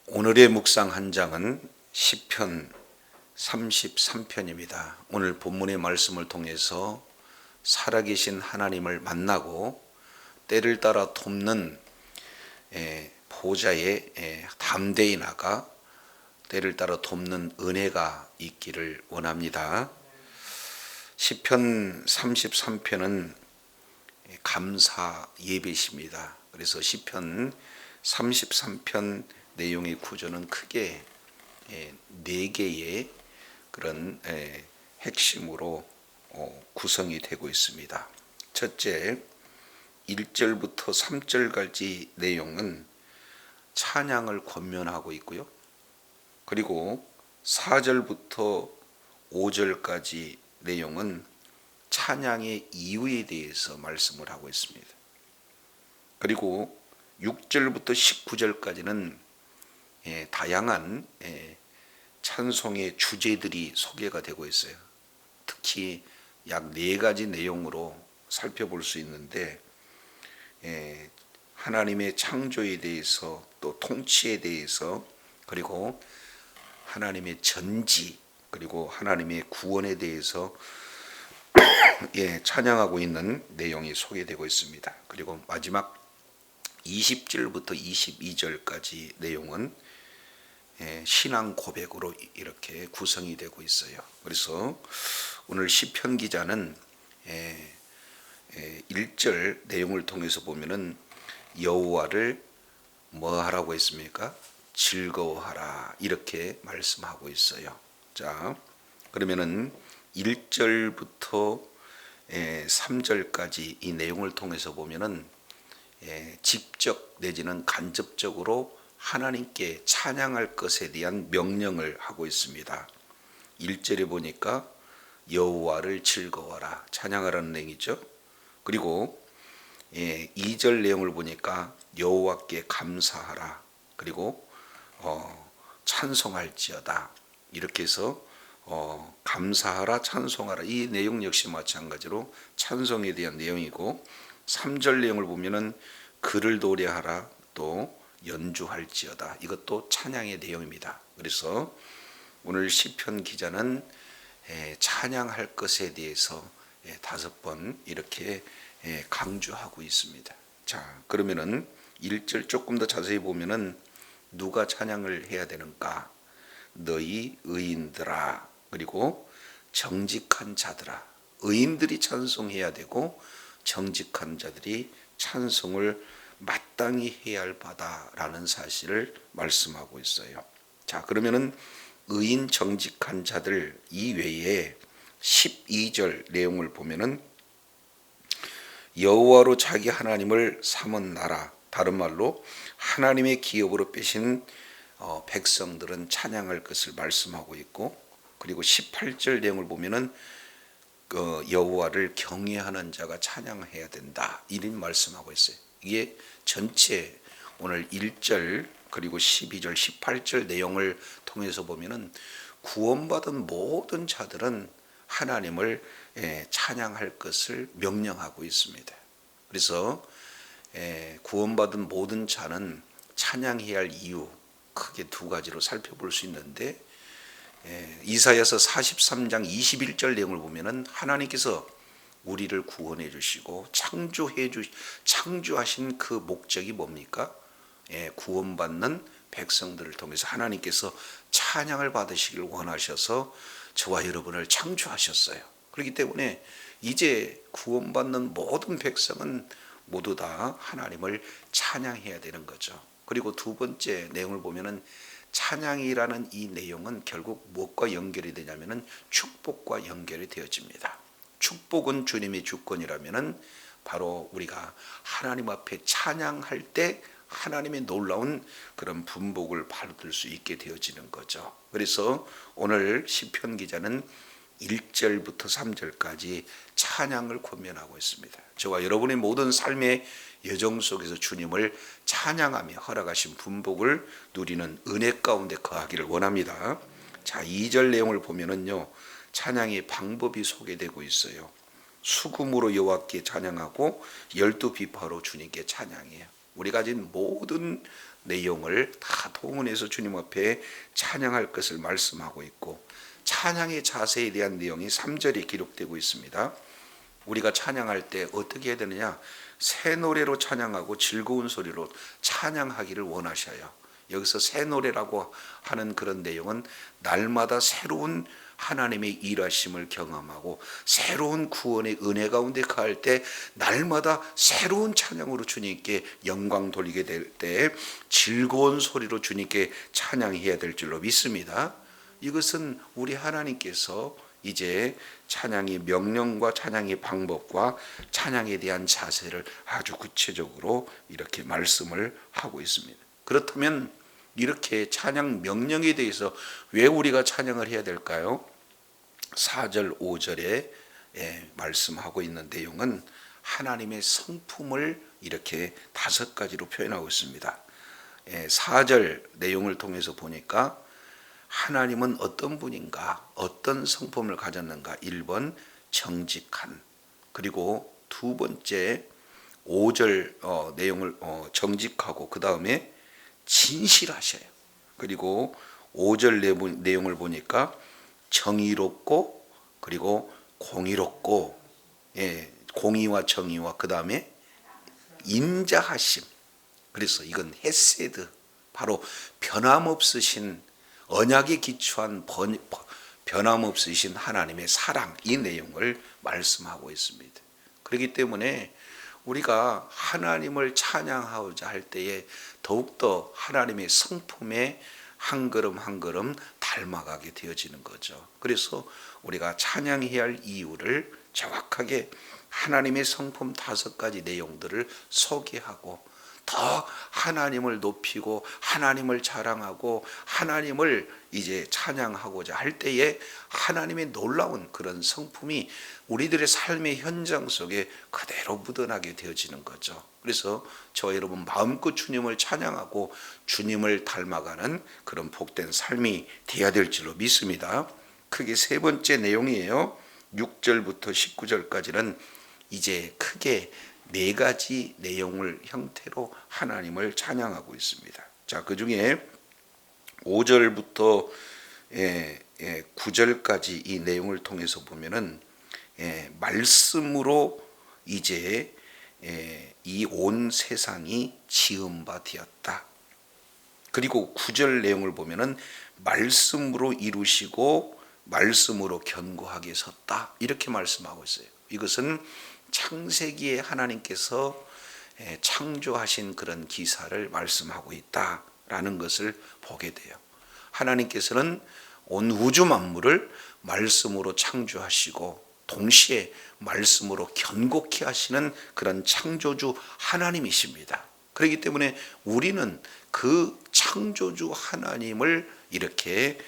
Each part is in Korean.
오늘의 묵상 한 장은 시편 33편입니다. 오늘 본문의 말씀을 통해서 살아계신 하나님을 만나고 때를 따라 돕는 보좌에 담대히 나가 때를 따라 돕는 은혜가 있기를 원합니다. 시편 33편은 감사 예배십니다. 그래서 시편 33편 내용의 구조는 크게 네 개의 그런 핵심으로 구성이 되고 있습니다. 첫째, 1절부터 3절까지 내용은 찬양을 권면하고 있고요. 그리고 4절부터 5절까지 내용은 찬양의 이유에 대해서 말씀을 하고 있습니다. 그리고 6절부터 19절까지는 다양한 찬송의 주제들이 소개가 되고 있어요. 특히 약 4가지 내용으로 살펴볼 수 있는데 하나님의 창조에 대해서 또 통치에 대해서 그리고 하나님의 전지 그리고 하나님의 구원에 대해서 찬양하고 있는 내용이 소개되고 있습니다. 그리고 마지막 20절부터 22절까지 내용은 신앙 고백으로 이렇게 구성이 되고 있어요. 그래서 오늘 시편 기자는 1절 내용을 통해서 보면은 여호와를 뭐 하라고 했습니까? 즐거워하라 이렇게 말씀하고 있어요. 자, 그러면은 1절부터 3절까지 이 내용을 통해서 보면은 직접 내지는 간접적으로 하나님께 찬양할 것에 대한 명령을 하고 있습니다. 1절에 보니까 여호와를 즐거워하라 찬양하라는 내용이죠. 그리고 2절 내용을 보니까 여호와께 감사하라 그리고 찬송할지어다 이렇게 해서 감사하라 찬송하라 이 내용 역시 마찬가지로 찬송에 대한 내용이고 3절 내용을 보면은 그를 노래하라 또 연주할지어다 이것도 찬양의 내용입니다. 그래서 오늘 시편 기자는 찬양할 것에 대해서 5번 이렇게 강조하고 있습니다. 자, 그러면은 1절 조금 더 자세히 보면은 누가 찬양을 해야 되는가? 너희 의인들아 그리고 정직한 자들아. 의인들이 찬송해야 되고 정직한 자들이 찬송을 마땅히 해야 할 바다라는 사실을 말씀하고 있어요. 자, 그러면은 의인 정직한 자들 이외에 12절 내용을 보면은 여호와로 자기 하나님을 삼은 나라 다른 말로 하나님의 기업으로 빼신 백성들은 찬양할 것을 말씀하고 있고 그리고 18절 내용을 보면은 여호와를 경외하는 자가 찬양해야 된다 이런 말씀하고 있어요. 이게 전체 오늘 1절 그리고 12절 18절 내용을 통해서 보면은 구원받은 모든 자들은 하나님을 찬양할 것을 명령하고 있습니다. 그래서 구원받은 모든 자는 찬양해야 할 이유 크게 2가지로 살펴볼 수 있는데 이사야서 43장 21절 내용을 보면은 하나님께서 우리를 구원해 주시고 창조하신 그 목적이 뭡니까? 구원받는 백성들을 통해서 하나님께서 찬양을 받으시길 원하셔서 저와 여러분을 창조하셨어요. 그렇기 때문에 이제 구원받는 모든 백성은 모두 다 하나님을 찬양해야 되는 거죠. 그리고 2번째 내용을 보면은 찬양이라는 이 내용은 결국 무엇과 연결이 되냐면은 축복과 연결이 되어집니다. 축복은 주님의 주권이라면은 바로 우리가 하나님 앞에 찬양할 때 하나님의 놀라운 그런 분복을 받을 수 있게 되어지는 거죠. 그래서 오늘 시편 기자는 1절부터 3절까지 찬양을 권면하고 있습니다. 저와 여러분의 모든 삶의 여정 속에서 주님을 찬양하며 허락하신 분복을 누리는 은혜 가운데 거하기를 원합니다. 자, 2절 내용을 보면은요. 찬양의 방법이 소개되고 있어요. 수금으로 여호와께 찬양하고 12비파로 주님께 찬양해요. 우리 가진 모든 내용을 다 동원해서 주님 앞에 찬양할 것을 말씀하고 있고, 찬양의 자세에 대한 내용이 3절에 기록되고 있습니다. 우리가 찬양할 때 어떻게 해야 되느냐? 새 노래로 찬양하고 즐거운 소리로 찬양하기를 원하셔요. 여기서 새 노래라고 하는 그런 내용은 날마다 새로운 하나님의 일하심을 경험하고 새로운 구원의 은혜 가운데 가할 때 날마다 새로운 찬양으로 주님께 영광 돌리게 될 때 즐거운 소리로 주님께 찬양해야 될 줄로 믿습니다. 이것은 우리 하나님께서 이제 찬양의 명령과 찬양의 방법과 찬양에 대한 자세를 아주 구체적으로 이렇게 말씀을 하고 있습니다. 그렇다면 이렇게 찬양 명령에 대해서 왜 우리가 찬양을 해야 될까요? 4절 5절에 말씀하고 있는 내용은 하나님의 성품을 이렇게 5가지로 표현하고 있습니다. 4절 내용을 통해서 보니까 하나님은 어떤 분인가, 어떤 성품을 가졌는가. 1번 정직한, 그리고 두 번째 5절 내용을 정직하고 그 다음에 진실하셔요. 그리고 5절 내용을 보니까 정의롭고 그리고 공의롭고, 공의와 정의와 그 다음에 인자하심. 그래서 이건 헤세드, 바로 변함없으신 언약에 기초한 변함없으신 하나님의 사랑, 이 내용을 말씀하고 있습니다. 그렇기 때문에 우리가 하나님을 찬양하고자 할 때에 더욱더 하나님의 성품에 한 걸음 한 걸음 닮아가게 되어지는 거죠. 그래서 우리가 찬양해야 할 이유를 정확하게 하나님의 성품 5가지 내용들을 소개하고 더 하나님을 높이고 하나님을 자랑하고 하나님을 이제 찬양하고자 할 때에 하나님의 놀라운 그런 성품이 우리들의 삶의 현장 속에 그대로 묻어나게 되어지는 거죠. 그래서 저 여러분 마음껏 주님을 찬양하고 주님을 닮아가는 그런 복된 삶이 되어야 될 줄로 믿습니다. 크게 3번째 내용이에요. 6절부터 19절까지는 이제 크게 4가지 내용을 형태로 하나님을 찬양하고 있습니다. 자, 그 중에 5절부터 9절까지 이 내용을 통해서 보면은 말씀으로 이제 이 온 세상이 지은 바 되었다. 그리고 9절 내용을 보면은 말씀으로 이루시고 말씀으로 견고하게 섰다. 이렇게 말씀하고 있어요. 이것은 창세기에 하나님께서 창조하신 그런 기사를 말씀하고 있다라는 것을 보게 돼요. 하나님께서는 온 우주 만물을 말씀으로 창조하시고 동시에 말씀으로 견고케 하시는 그런 창조주 하나님이십니다. 그렇기 때문에 우리는 그 창조주 하나님을 이렇게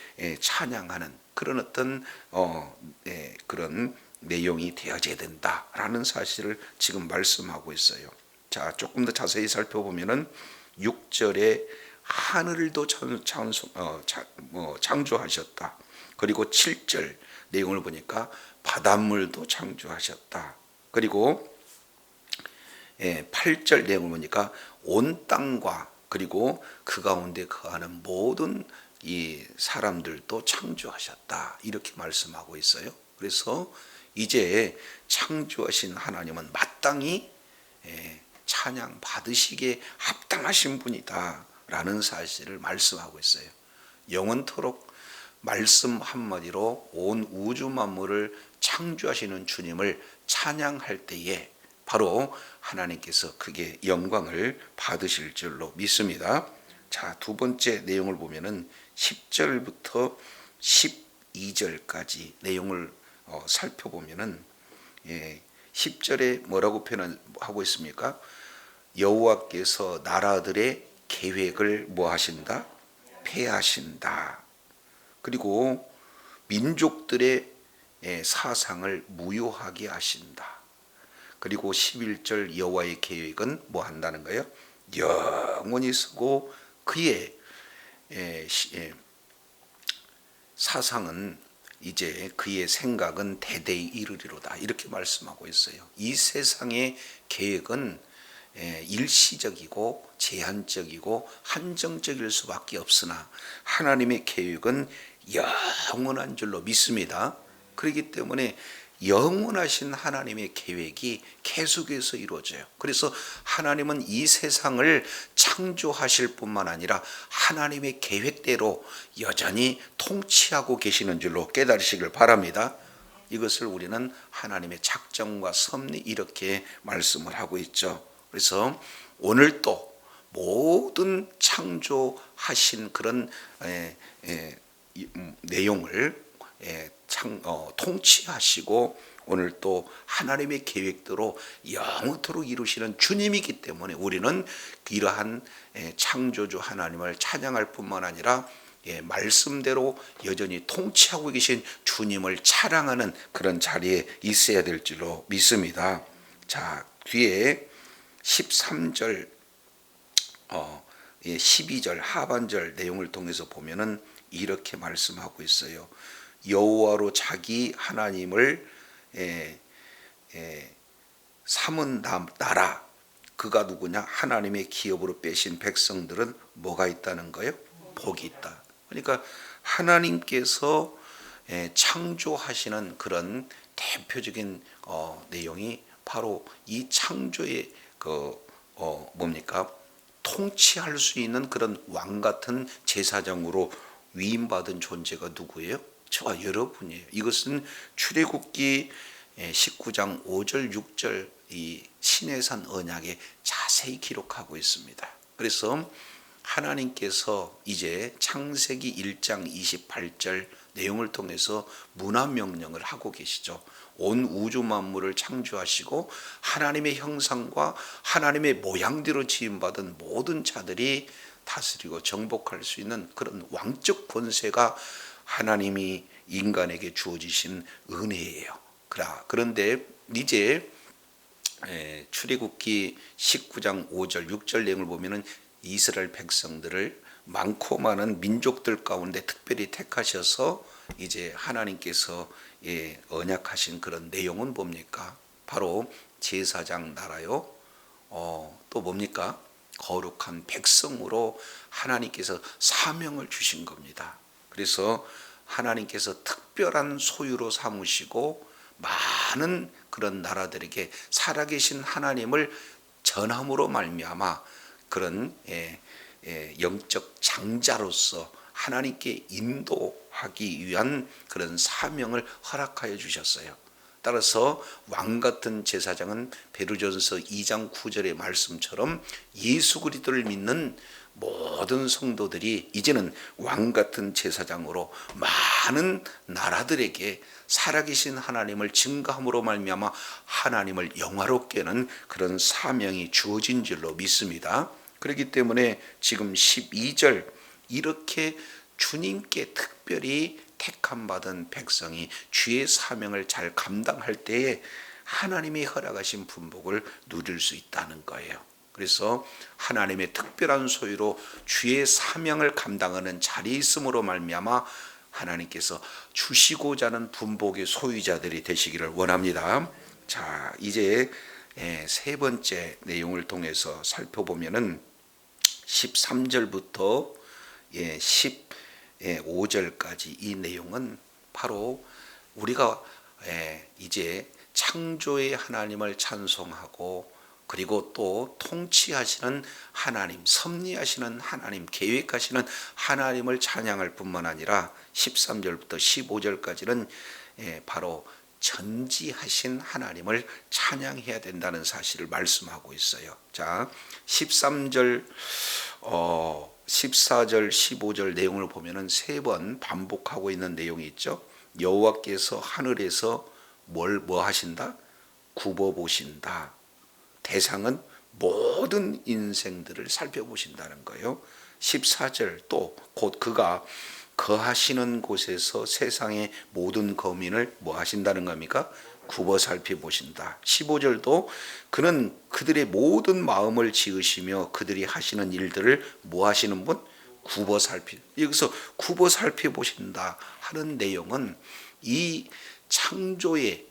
찬양하는 그런 어떤 그런 내용이 되어져야 된다라는 사실을 지금 말씀하고 있어요. 자, 조금 더 자세히 살펴보면은 6절에 하늘도 창조하셨다. 그리고 7절 내용을 보니까 바닷물도 창조하셨다. 그리고 8절 내용을 보니까 온 땅과 그리고 그 가운데 거하는 모든 이 사람들도 창조하셨다. 이렇게 말씀하고 있어요. 그래서 이제 창조하신 하나님은 마땅히 찬양 받으시기에 합당하신 분이다 라는 사실을 말씀하고 있어요. 영원토록 말씀 한마디로 온 우주 만물을 창조하시는 주님을 찬양할 때에 바로 하나님께서 크게 영광을 받으실 줄로 믿습니다. 자, 2번째 내용을 보면은 10절부터 12절까지 내용을 살펴보면은 10절에 뭐라고 표현하고 있습니까? 여호와께서 나라들의 계획을 뭐 하신다? 폐하신다. 그리고 민족들의 사상을 무효하게 하신다. 그리고 11절 여호와의 계획은 뭐 한다는 거예요? 영원히 쓰고 그의 사상은 이제 그의 생각은 대대에 이르리로다. 이렇게 말씀하고 있어요. 이 세상의 계획은 일시적이고 제한적이고 한정적일 수밖에 없으나 하나님의 계획은 영원한 줄로 믿습니다. 그렇기 때문에 영원하신 하나님의 계획이 계속해서 이루어져요. 그래서 하나님은 이 세상을 창조하실 뿐만 아니라 하나님의 계획대로 여전히 통치하고 계시는 줄로 깨달으시길 바랍니다. 이것을 우리는 하나님의 작정과 섭리 이렇게 말씀을 하고 있죠. 그래서 오늘 또 모든 창조하신 그런 내용을 통치하시고 오늘 또 하나님의 계획대로 영원토록 이루시는 주님이기 때문에 우리는 이러한 창조주 하나님을 찬양할 뿐만 아니라 말씀대로 여전히 통치하고 계신 주님을 찬양하는 그런 자리에 있어야 될 줄로 믿습니다. 자, 뒤에 13절 12절 하반절 내용을 통해서 보면은 이렇게 말씀하고 있어요. 여호와로 자기 하나님을 삼은 나라, 그가 누구냐? 하나님의 기업으로 빼신 백성들은 뭐가 있다는 거예요? 복이 있다. 그러니까 하나님께서 창조하시는 그런 대표적인 내용이 바로 이 창조의 뭡니까? 통치할 수 있는 그런 왕 같은 제사장으로 위임받은 존재가 누구예요? 저와 여러분이에요. 이것은 출애굽기 19장 5절 6절 이 시내산 언약에 자세히 기록하고 있습니다. 그래서 하나님께서 이제 창세기 1장 28절 내용을 통해서 문화명령을 하고 계시죠. 온 우주 만물을 창조하시고 하나님의 형상과 하나님의 모양대로 지음받은 모든 자들이 다스리고 정복할 수 있는 그런 왕적 권세가 하나님이 인간에게 주어지신 은혜예요. 그런데 이제 출애굽기 19장 5절 6절 내용을 보면은 이스라엘 백성들을 많고 많은 민족들 가운데 특별히 택하셔서 이제 하나님께서 언약하신 그런 내용은 뭡니까? 바로 제사장 나라요. 또 뭡니까? 거룩한 백성으로 하나님께서 사명을 주신 겁니다. 그래서 하나님께서 특별한 소유로 삼으시고 많은 그런 나라들에게 살아계신 하나님을 전함으로 말미암아 그런 영적 장자로서 하나님께 인도하기 위한 그런 사명을 허락하여 주셨어요. 따라서 왕같은 제사장은 베드로전서 2장 9절의 말씀처럼 예수 그리스도를 믿는 모든 성도들이 이제는 왕같은 제사장으로 많은 나라들에게 살아계신 하나님을 증거함으로 말미암아 하나님을 영화롭게 하는 그런 사명이 주어진 줄로 믿습니다. 그렇기 때문에 지금 12절 이렇게 주님께 특별히 택함 받은 백성이 주의 사명을 잘 감당할 때에 하나님이 허락하신 분복을 누릴 수 있다는 거예요. 그래서 하나님의 특별한 소유로 주의 사명을 감당하는 자리에 있음으로 말미암아 하나님께서 주시고자 하는 분복의 소유자들이 되시기를 원합니다. 자, 이제 세 번째 내용을 통해서 살펴보면은 13절부터 15절까지 이 내용은 바로 우리가 이제 창조의 하나님을 찬송하고 그리고 또 통치하시는 하나님, 섭리하시는 하나님, 계획하시는 하나님을 찬양할 뿐만 아니라 13절부터 15절까지는 바로 전지하신 하나님을 찬양해야 된다는 사실을 말씀하고 있어요. 자, 13절, 14절, 15절 내용을 보면은 세 번 반복하고 있는 내용이 있죠. 여호와께서 하늘에서 뭐 하신다? 굽어 보신다. 대상은 모든 인생들을 살펴보신다는 거예요. 14절 또 곧 그가 거하시는 곳에서 세상의 모든 거민을 뭐 하신다는 겁니까? 굽어 살펴보신다. 15절도 그는 그들의 모든 마음을 지으시며 그들이 하시는 일들을 뭐 하시는 분? 굽어 여기서 굽어 살펴보신다 하는 내용은 이 창조의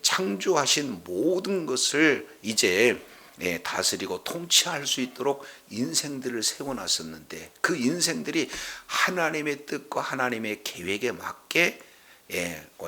창조하신 모든 것을 이제 다스리고 통치할 수 있도록 인생들을 세워놨었는데, 그 인생들이 하나님의 뜻과 하나님의 계획에 맞게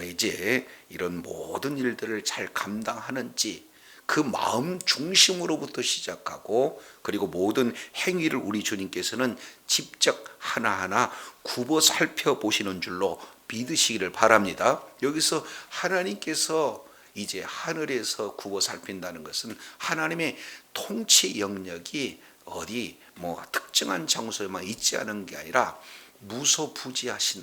이제 이런 모든 일들을 잘 감당하는지, 그 마음 중심으로부터 시작하고, 그리고 모든 행위를 우리 주님께서는 직접 하나하나 굽어 살펴보시는 줄로 믿으시기를 바랍니다. 여기서 하나님께서 이제 하늘에서 굽어 살핀다는 것은 하나님의 통치 영역이 어디 특정한 장소에만 있지 않은 게 아니라 무소부지하신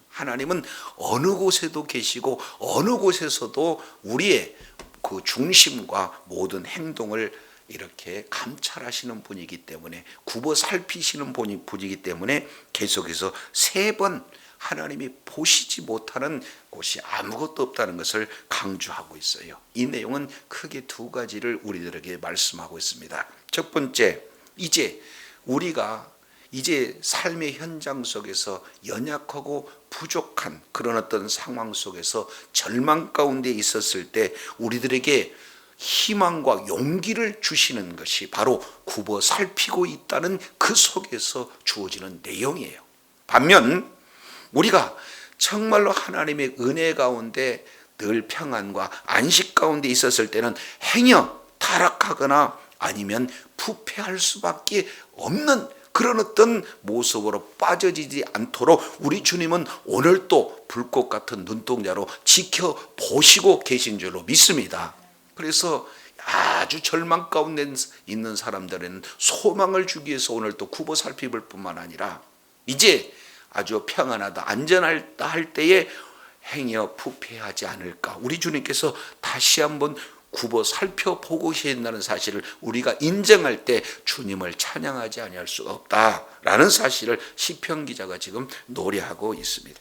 하나님은 어느 곳에도 계시고 어느 곳에서도 우리의 그 중심과 모든 행동을 이렇게 감찰하시는 분이기 때문에, 굽어 살피시는 분이기 때문에 계속해서 3번 하나님이 보시지 못하는 곳이 아무것도 없다는 것을 강조하고 있어요. 이 내용은 크게 2가지를 우리들에게 말씀하고 있습니다. 첫 번째, 이제 우리가 삶의 현장 속에서 연약하고 부족한 그런 어떤 상황 속에서 절망 가운데 있었을 때 우리들에게 희망과 용기를 주시는 것이 바로 굽어 살피고 있다는 그 속에서 주어지는 내용이에요. 반면 우리가 정말로 하나님의 은혜 가운데 늘 평안과 안식 가운데 있었을 때는 행여 타락하거나 아니면 부패할 수밖에 없는 그런 어떤 모습으로 빠져지지 않도록 우리 주님은 오늘도 불꽃 같은 눈동자로 지켜보시고 계신 줄로 믿습니다. 그래서 아주 절망 가운데 있는 사람들에는 소망을 주기 위해서 오늘 또 굽어 살피볼 뿐만 아니라, 이제 아주 평안하다 안전하다 할 때에 행여 부패하지 않을까, 우리 주님께서 다시 한번 굽어 살펴보고 계신다는 사실을 우리가 인정할 때 주님을 찬양하지 아니할 수가 없다라는 사실을 시편 기자가 지금 노래하고 있습니다.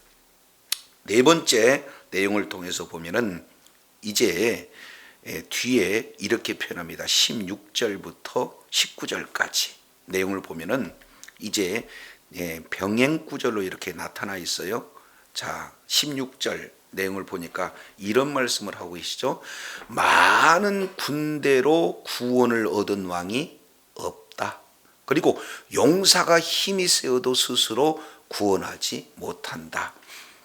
4번째 내용을 통해서 보면은 이제 뒤에 이렇게 표현합니다. 16절부터 19절까지 내용을 보면은 이제 병행 구절로 이렇게 나타나 있어요. 자, 16절 내용을 보니까 이런 말씀을 하고 계시죠. 많은 군대로 구원을 얻은 왕이 없다. 그리고 용사가 힘이 세어도 스스로 구원하지 못한다.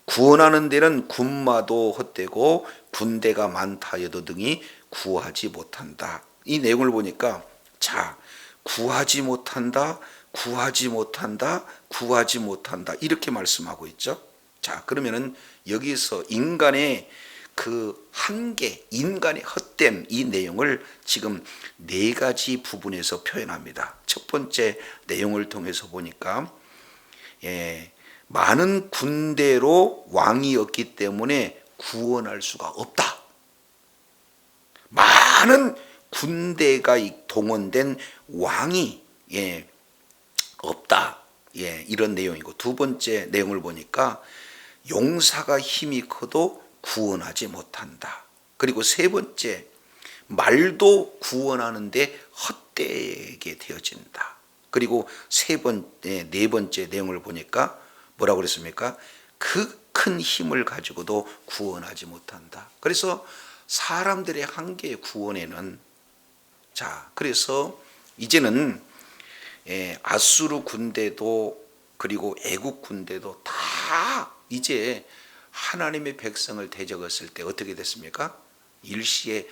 구원하는 데는 군마도 헛되고 군대가 많다 해도 등이 구하지 못한다. 이 내용을 보니까 자, 구하지 못한다, 구하지 못한다, 구하지 못한다 이렇게 말씀하고 있죠. 자, 그러면은 여기서 인간의 그 한계, 인간의 헛됨, 이 내용을 지금 4가지 부분에서 표현합니다. 첫 번째 내용을 통해서 보니까 많은 군대로 왕이 없기 때문에 구원할 수가 없다. 많은 군대가 동원된 왕이 없다. 이런 내용이고, 2번째 내용을 보니까 용사가 힘이 커도 구원하지 못한다. 그리고 3번째, 말도 구원하는데 헛되게 되어진다. 그리고 4번째 내용을 보니까 뭐라고 그랬습니까? 그 큰 힘을 가지고도 구원하지 못한다. 그래서 사람들의 한계의 구원에는, 자, 그래서 이제는 아수르 군대도 그리고 애국 군대도 다 이제 하나님의 백성을 대적했을 때 어떻게 됐습니까? 일시에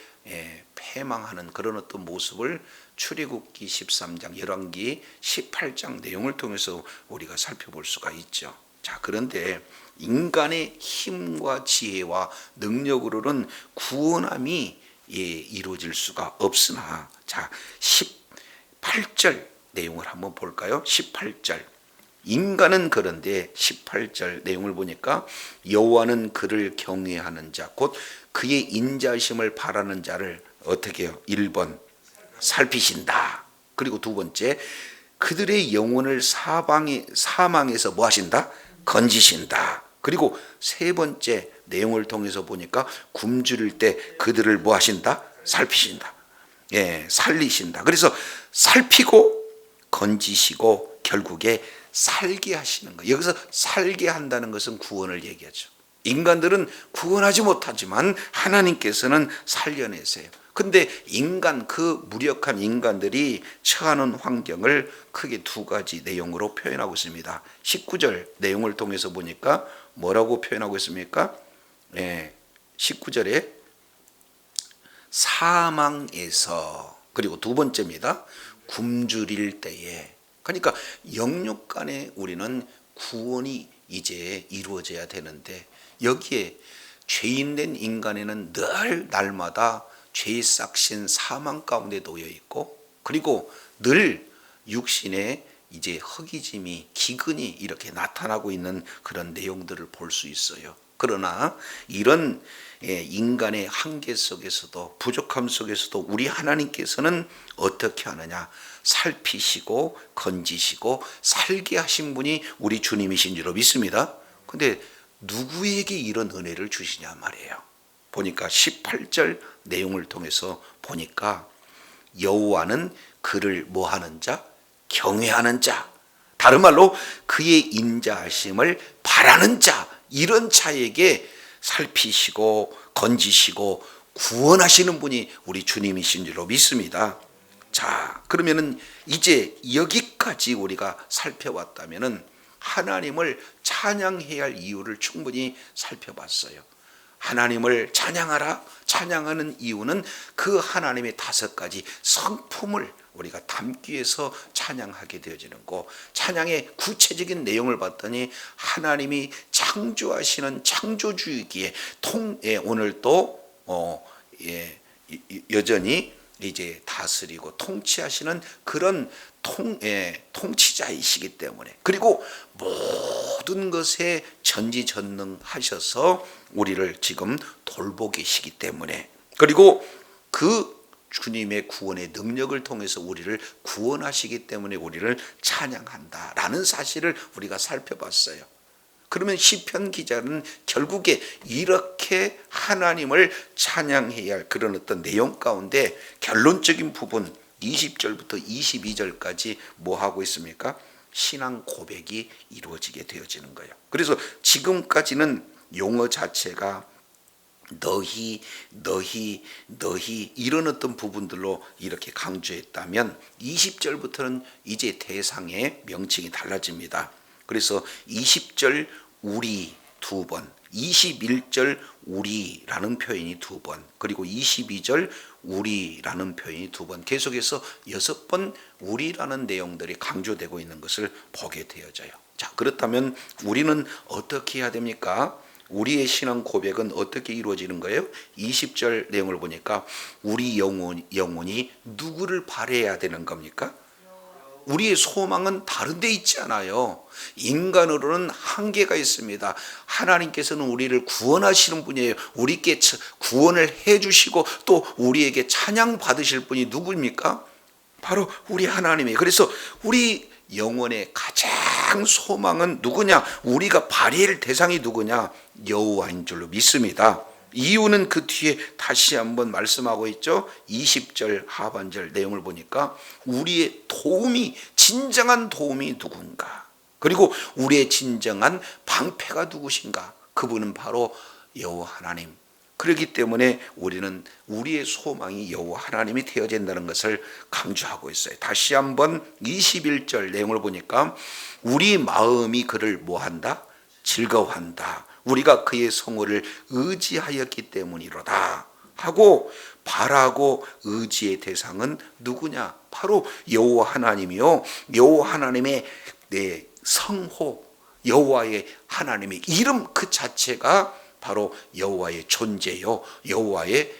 패망하는 그런 어떤 모습을 출애굽기 13장, 열왕기 18장 내용을 통해서 우리가 살펴볼 수가 있죠. 자, 그런데 인간의 힘과 지혜와 능력으로는 구원함이 이루어질 수가 없으나, 자, 18절 내용을 한번 볼까요? 18절. 인간은 그런데 18절 내용을 보니까 여호와는 그를 경외하는 자, 곧 그의 인자심을 바라는 자를 어떻게 해요? 1번 살피신다. 그리고 2번째, 그들의 영혼을 사망에서 뭐 하신다? 건지신다. 그리고 3번째 내용을 통해서 보니까 굶주릴 때 그들을 뭐 하신다? 살피신다. 살리신다. 그래서 살피고 건지시고 결국에 살게 하시는 거예요. 여기서 살게 한다는 것은 구원을 얘기하죠. 인간들은 구원하지 못하지만 하나님께서는 살려내세요. 근데 인간, 그 무력한 인간들이 처하는 환경을 크게 두 가지 내용으로 표현하고 있습니다. 19절 내용을 통해서 보니까 뭐라고 표현하고 있습니까? 19절에 사망에서, 그리고 두 번째입니다. 굶주릴 때에. 그러니까 영육 간에 우리는 구원이 이제 이루어져야 되는데, 여기에 죄인된 인간에는 늘 날마다 죄의 싹신 사망 가운데 놓여 있고, 그리고 늘 육신에 이제 허기짐이, 기근이 이렇게 나타나고 있는 그런 내용들을 볼 수 있어요. 그러나 이런 인간의 한계 속에서도, 부족함 속에서도 우리 하나님께서는 어떻게 하느냐? 살피시고 건지시고 살게 하신 분이 우리 주님이신 줄로 믿습니다. 근데 누구에게 이런 은혜를 주시냐 말이에요. 보니까 18절 내용을 통해서 보니까 여호와는 그를 뭐하는 자? 경외하는 자, 다른 말로 그의 인자하심을 바라는 자, 이런 자에게 살피시고 건지시고 구원하시는 분이 우리 주님이신 줄로 믿습니다. 자, 그러면은 이제 여기까지 우리가 살펴봤다면은 하나님을 찬양해야 할 이유를 충분히 살펴봤어요. 하나님을 찬양하라. 찬양하는 이유는 그 하나님의 5가지 성품을 우리가 담기 위해서 찬양하게 되어지는 거. 찬양의 구체적인 내용을 봤더니 하나님이 창조하시는 창조주이기에 오늘 또 여전히 이제 다스리고 통치하시는 그런 통치자이시기 때문에, 그리고 모든 것에 전지전능하셔서 우리를 지금 돌보고 계시기 때문에, 그리고 그 주님의 구원의 능력을 통해서 우리를 구원하시기 때문에 우리를 찬양한다라는 사실을 우리가 살펴봤어요. 그러면 시편 기자는 결국에 이렇게 하나님을 찬양해야 할 그런 어떤 내용 가운데 결론적인 부분 20절부터 22절까지 뭐 하고 있습니까? 신앙 고백이 이루어지게 되어지는 거예요. 그래서 지금까지는 용어 자체가 너희 이런 어떤 부분들로 이렇게 강조했다면 20절부터는 이제 대상의 명칭이 달라집니다. 그래서 20절 우리 2번, 21절 우리라는 표현이 2번, 그리고 22절 우리라는 표현이 2번, 계속해서 6번 우리라는 내용들이 강조되고 있는 것을 보게 되어져요. 자, 그렇다면 우리는 어떻게 해야 됩니까? 우리의 신앙 고백은 어떻게 이루어지는 거예요? 20절 내용을 보니까 우리 영혼이 누구를 바라야 되는 겁니까? 우리의 소망은 다른 데 있지 않아요. 인간으로는 한계가 있습니다. 하나님께서는 우리를 구원하시는 분이에요. 우리께 구원을 해주시고 또 우리에게 찬양 받으실 분이 누구입니까? 바로 우리 하나님이에요. 그래서 우리 영혼의 가장 소망은 누구냐? 우리가 발휘할 대상이 누구냐? 여호와인 줄로 믿습니다. 이유는 그 뒤에 다시 한번 말씀하고 있죠. 20절 하반절 내용을 보니까 우리의 도움이, 진정한 도움이 누군가, 그리고 우리의 진정한 방패가 누구신가? 그분은 바로 여호와 하나님. 그렇기 때문에 우리는 우리의 소망이 여호와 하나님이 되어진다는 것을 강조하고 있어요. 다시 한번 21절 내용을 보니까 우리 마음이 그를 뭐한다? 즐거워한다. 우리가 그의 성호를 의지하였기 때문이로다 하고, 바라고 의지의 대상은 누구냐? 바로 여호와 하나님이요, 여호와 하나님의 성호, 여호와의 하나님의 이름 그 자체가 바로 여호와의 존재요, 여호와의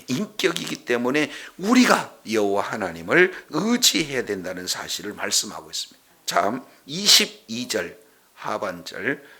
인격이기 때문에 우리가 여호와 하나님을 의지해야 된다는 사실을 말씀하고 있습니다. 참, 22절 하반절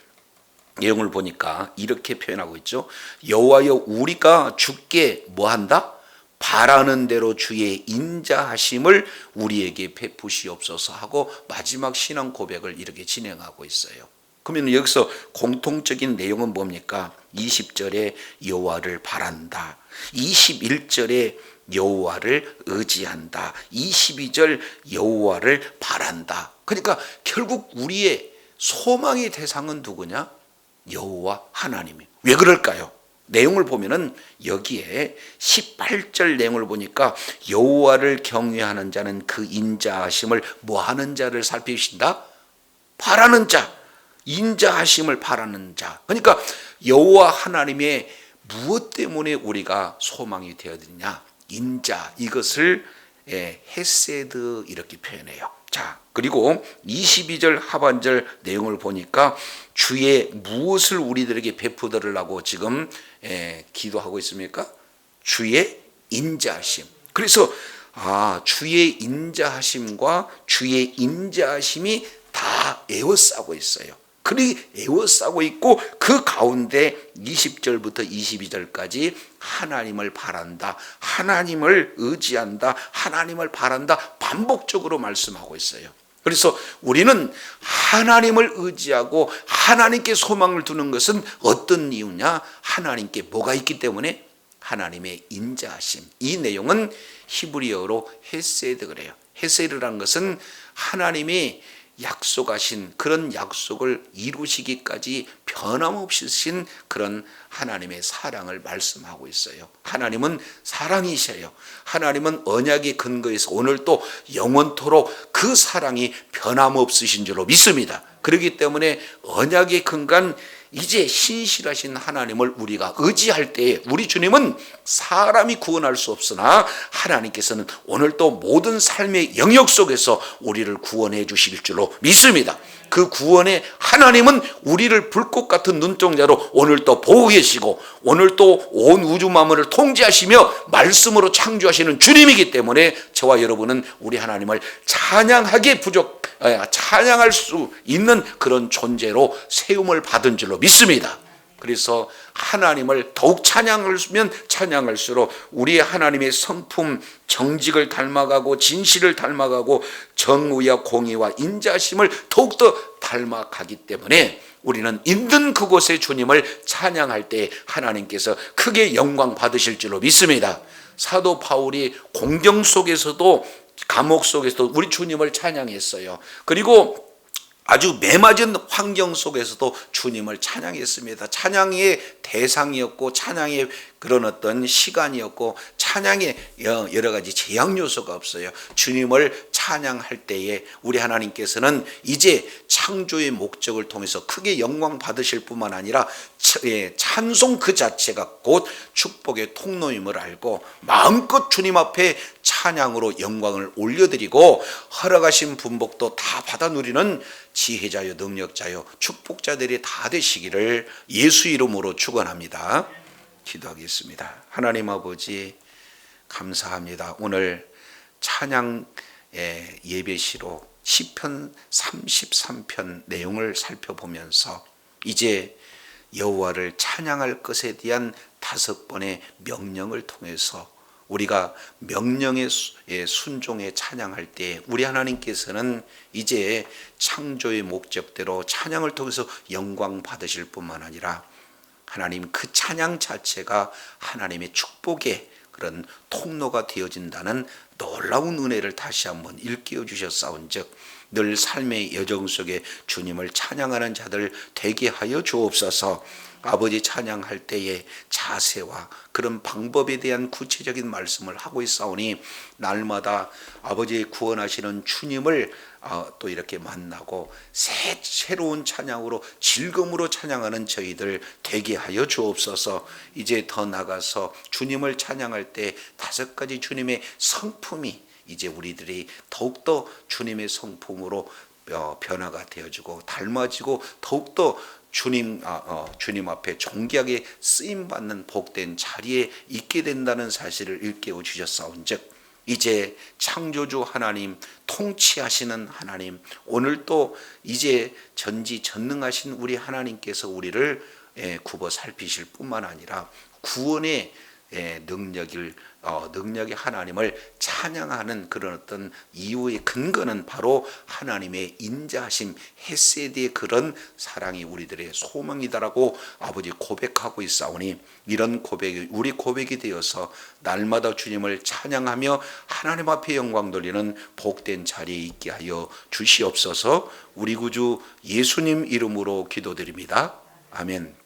내용을 보니까 이렇게 표현하고 있죠. 여호와여, 우리가 주께 뭐한다? 바라는 대로 주의 인자하심을 우리에게 베푸시옵소서 하고 마지막 신앙 고백을 이렇게 진행하고 있어요. 그러면 여기서 공통적인 내용은 뭡니까? 20절에 여호와를 바란다, 21절에 여호와를 의지한다, 22절 여호와를 바란다. 그러니까 결국 우리의 소망의 대상은 누구냐? 여호와 하나님이에요. 왜 그럴까요? 내용을 보면은 여기에 18절 내용을 보니까 여호와를 경외하는 자는 그 인자하심을 뭐하는 자를 살피신다? 바라는 자, 인자하심을 바라는 자. 그러니까 여호와 하나님의 무엇 때문에 우리가 소망이 되어야 되느냐? 인자, 이것을 헤세드 이렇게 표현해요. 자, 그리고 22절 하반절 내용을 보니까 주의 무엇을 우리들에게 베푸더라고 지금 기도하고 있습니까? 주의 인자하심. 그래서 주의 인자하심과 주의 인자하심이 다 에워싸고 있어요. 그리 에워싸고 있고 그 가운데 20절부터 22절까지 하나님을 바란다, 하나님을 의지한다, 하나님을 바란다 반복적으로 말씀하고 있어요. 그래서 우리는 하나님을 의지하고 하나님께 소망을 두는 것은 어떤 이유냐? 하나님께 뭐가 있기 때문에? 하나님의 인자하심. 이 내용은 히브리어로 헤세드 그래요. 헤세드라는 것은 하나님이 약속하신 그런 약속을 이루시기까지 변함없이 신 그런 하나님의 사랑을 말씀하고 있어요. 하나님은 사랑이셔요. 하나님은 언약의 근거에서 오늘 또 영원토록 그 사랑이 변함없으신 줄로 믿습니다. 그렇기 때문에 언약의 근간 이제 신실하신 하나님을 우리가 의지할 때에 우리 주님은 사람이 구원할 수 없으나 하나님께서는 오늘 또 모든 삶의 영역 속에서 우리를 구원해 주실 줄로 믿습니다. 그 구원의 하나님은 우리를 불꽃 같은 눈동자로 오늘 또 보고 계시고 오늘 또 온 우주 만물을 통제하시며 말씀으로 창조하시는 주님이기 때문에 저와 여러분은 우리 하나님을 찬양할 수 있는 그런 존재로 세움을 받은 줄로 믿습니다. 그래서 하나님을 더욱 찬양하면 찬양할수록 우리 하나님의 성품 정직을 닮아가고 진실을 닮아가고 정의와 공의와 인자심을 더욱더 닮아가기 때문에 우리는 있는 그곳에 주님을 찬양할 때 하나님께서 크게 영광 받으실 줄로 믿습니다. 사도 바울이 공경 속에서도 감옥 속에서도 우리 주님을 찬양했어요. 그리고 아주 매맞은 환경 속에서도 주님을 찬양했습니다. 찬양의 대상이었고 찬양의 그런 어떤 시간이었고 찬양의 여러 가지 제약 요소가 없어요. 주님을 찬양할 때에 우리 하나님께서는 이제 창조의 목적을 통해서 크게 영광 받으실 뿐만 아니라 찬송 그 자체가 곧 축복의 통로임을 알고 마음껏 주님 앞에 찬양으로 영광을 올려드리고 허락하신 분복도 다 받아 누리는 지혜자요 능력자요 축복자들이 다 되시기를 예수 이름으로 축원합니다. 기도하겠습니다. 하나님 아버지 감사합니다. 오늘 찬양 예배시로 시편 33편 내용을 살펴보면서 이제 여호와를 찬양할 것에 대한 5번의 명령을 통해서 우리가 명령에 순종해 찬양할 때 우리 하나님께서는 이제 창조의 목적대로 찬양을 통해서 영광 받으실 뿐만 아니라 하나님 그 찬양 자체가 하나님의 축복의 그런 통로가 되어진다는 놀라운 은혜를 다시 한번 일깨워 주셨사온즉 늘 삶의 여정 속에 주님을 찬양하는 자들 되게 하여 주옵소서. 아버지 찬양할 때의 자세와 그런 방법에 대한 구체적인 말씀을 하고 있사오니 날마다 아버지의 구원하시는 주님을 또 이렇게 만나고 새로운 찬양으로 즐거움으로 찬양하는 저희들 되게 하여 주옵소서. 이제 더 나가서 주님을 찬양할 때 5가지 주님의 성품이 이제 우리들이 더욱더 주님의 성품으로 변화가 되어지고 닮아지고 더욱더 주님 앞에 존귀하게 쓰임받는 복된 자리에 있게 된다는 사실을 일깨워 주셨사온즉 이제 창조주 하나님 통치하시는 하나님 오늘 또 이제 전지전능하신 우리 하나님께서 우리를 굽어 살피실 뿐만 아니라 구원의 능력의 하나님을 찬양하는 그런 어떤 이유의 근거는 바로 하나님의 인자하심 헤세드의 그런 사랑이 우리들의 소망이다라고 아버지 고백하고 있사오니 이런 고백이 우리 고백이 되어서 날마다 주님을 찬양하며 하나님 앞에 영광 돌리는 복된 자리에 있게 하여 주시옵소서. 우리 구주 예수님 이름으로 기도드립니다. 아멘.